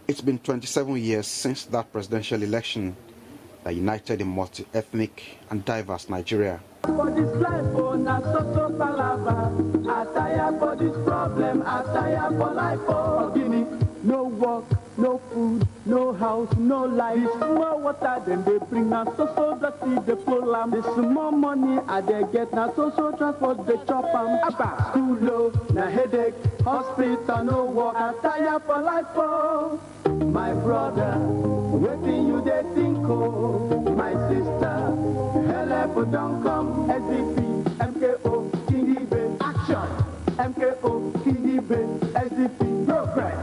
It's been 27 years since that presidential election that united a multi-ethnic and diverse Nigeria. For this life, oh, na so palava. I tire for this problem, I tire for life, oh. Guinea, no work, no food, no house, no life. This small water, then they bring na so dirty, they pull am. This small money, I they get na so transport, they chop am. Abba, school low, na headache, hospital, no work. I tire for life, oh. My brother, waiting you they think, oh. My sister, help don't come. SDP, MKO, Kingibe, action. MKO, Kingibe, SDP, progress.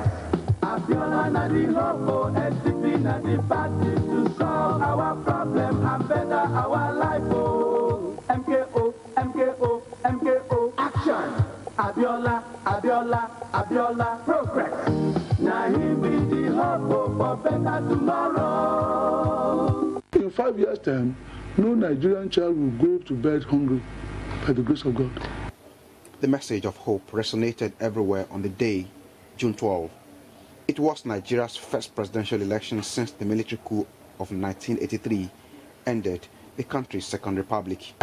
Abiola na the hope, SDP na the party to solve our problem and better our life, oh. MKO, MKO, MKO, action. Abiola, Abiola, Abiola, progress. Now he be the hope for better tomorrow. In 5 years' time, no Nigerian child will go to bed hungry by the grace of God. The message of hope resonated everywhere on the day, June 12. It was Nigeria's first presidential election since the military coup of 1983 ended the country's second republic.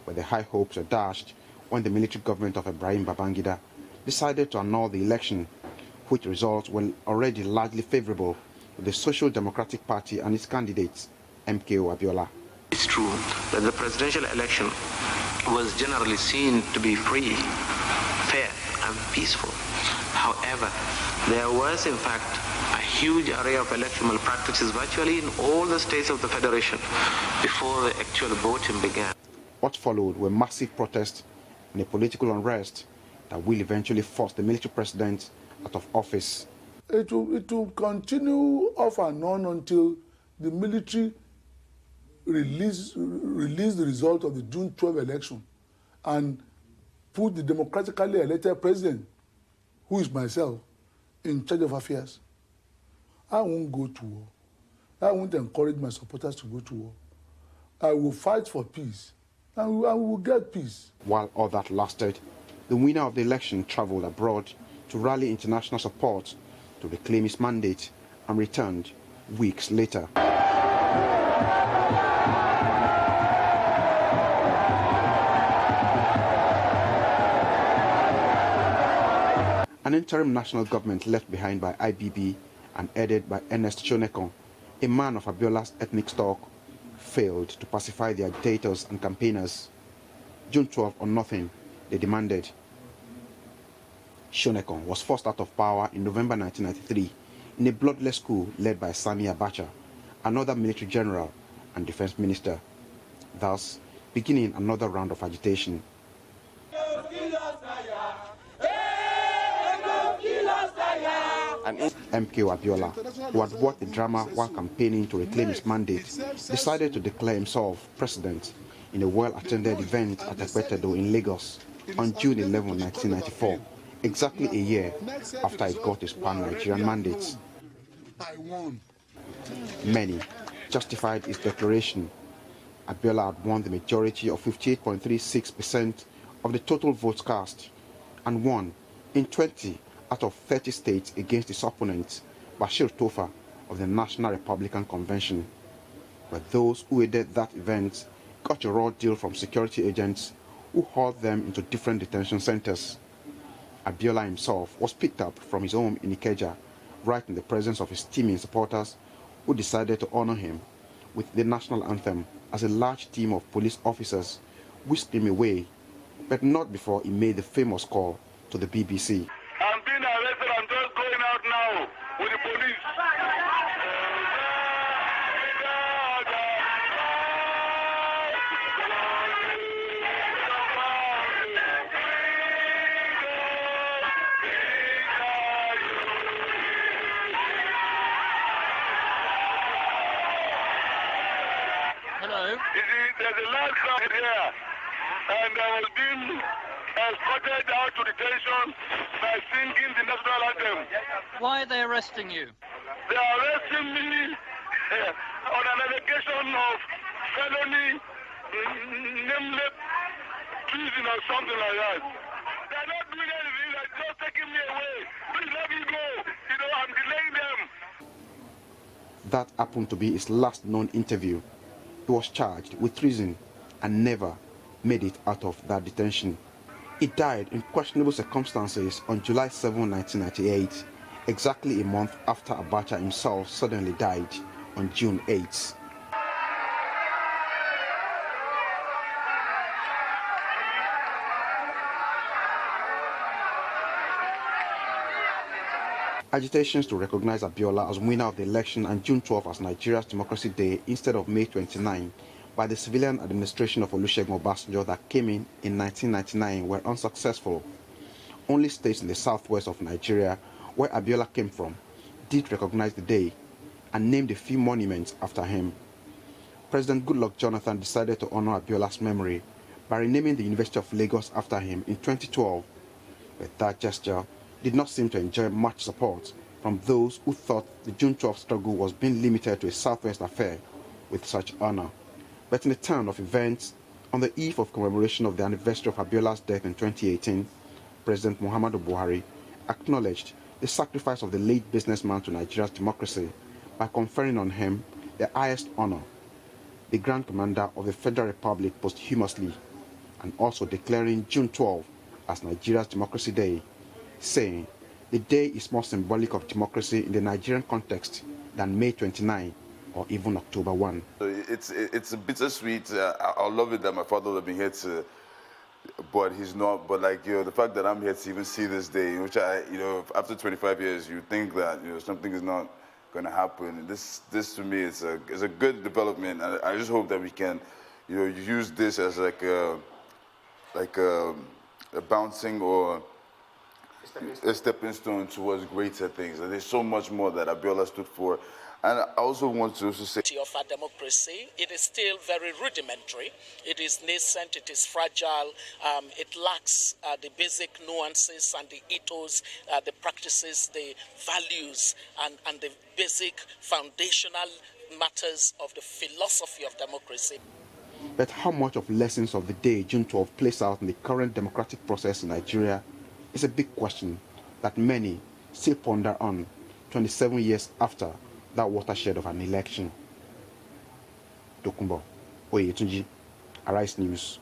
But the high hopes were dashed when the military government of Ibrahim Babangida decided to annul the election, which results were already largely favorable to the Social Democratic Party and its candidates, MKO Abiola. It's true that the presidential election was generally seen to be free, fair, and peaceful. However, there was in fact a huge array of electoral malpractices virtually in all the states of the Federation before the actual voting began. What followed were massive protests and a political unrest that will eventually force the military president out of office. It will continue off and on until the military release the result of the June 12 election and put the democratically elected president, who is myself, in charge of affairs. I won't go to war. I won't encourage my supporters to go to war. I will fight for peace, and we will get peace. While all that lasted, the winner of the election traveled abroad to rally international support to reclaim his mandate and returned weeks later. An interim national government left behind by IBB and headed by Ernest Shonekan, a man of Abiola's ethnic stock, failed to pacify the agitators and campaigners. June 12 or nothing, they demanded. Shonekan was forced out of power in November 1993 in a bloodless coup led by Sani Abacha, another military general and defense minister, thus beginning another round of agitation. And MKO Abiola, who had worked the drama while campaigning to reclaim his mandate, decided to declare himself president in a well-attended event at Ekpetedo in Lagos on June 11, 1994, exactly a year after he got his pan-Nigerian mandate. Many justified his declaration. Abiola had won the majority of 58.36% of the total votes cast and won in 20 out of 30 states against his opponent, Bashir Tofa of the National Republican Convention. But those who aided that event got a raw deal from security agents who hauled them into different detention centers. Abiola himself was picked up from his home in Ikeja, right in the presence of his teeming supporters, who decided to honor him with the national anthem as a large team of police officers whisked him away, but not before he made the famous call to the BBC. I'm being arrested, I'm just going out now with the police. Hello. You see, there's a large crowd here, and I was being escorted out to detention by singing the national anthem. Why are they arresting you? They are arresting me on an allegation of felony, nameless treason or something like that. They're not doing anything, they're just taking me away. Please let me go. You know, I'm delaying them. That happened to be his last known interview. He was charged with treason and never made it out of that detention. He died in questionable circumstances on July 7, 1998, exactly a month after Abacha himself suddenly died on June 8. Agitations to recognize Abiola as winner of the election and June 12 as Nigeria's Democracy Day instead of May 29 by the civilian administration of Olusegun Obasanjo that came in 1999 were unsuccessful. Only states in the southwest of Nigeria, where Abiola came from, did recognize the day and named a few monuments after him. President Goodluck Jonathan decided to honor Abiola's memory by renaming the University of Lagos after him in 2012, but that gesture did not seem to enjoy much support from those who thought the June 12 struggle was being limited to a southwest affair with such honor. But in a turn of events, on the eve of commemoration of the anniversary of Abiola's death in 2018, President Muhammadu Buhari acknowledged the sacrifice of the late businessman to Nigeria's democracy by conferring on him the highest honor, the Grand Commander of the Federal Republic posthumously, and also declaring June 12 as Nigeria's Democracy Day, saying the day is more symbolic of democracy in the Nigerian context than May 29 or even October 1. It's a bittersweet. I love it that my father would have been here to, but he's not. But like, the fact that I'm here to even see this day, which after 25 years, you think that something is not going to happen. This to me is a good development, and I just hope that we can, use this as like a bouncing or a stepping stone towards greater things. And there's so much more that Abiola stood for. And I also want to say of our democracy, it is still very rudimentary. It is nascent, it is fragile, it lacks the basic nuances and the ethos, the practices, the values, and the basic foundational matters of the philosophy of democracy. But how much of lessons of the day June 12 plays out in the current democratic process in Nigeria is a big question that many still ponder on 27 years after that watershed of an election. Tokunbo Oyetunji, Arise News.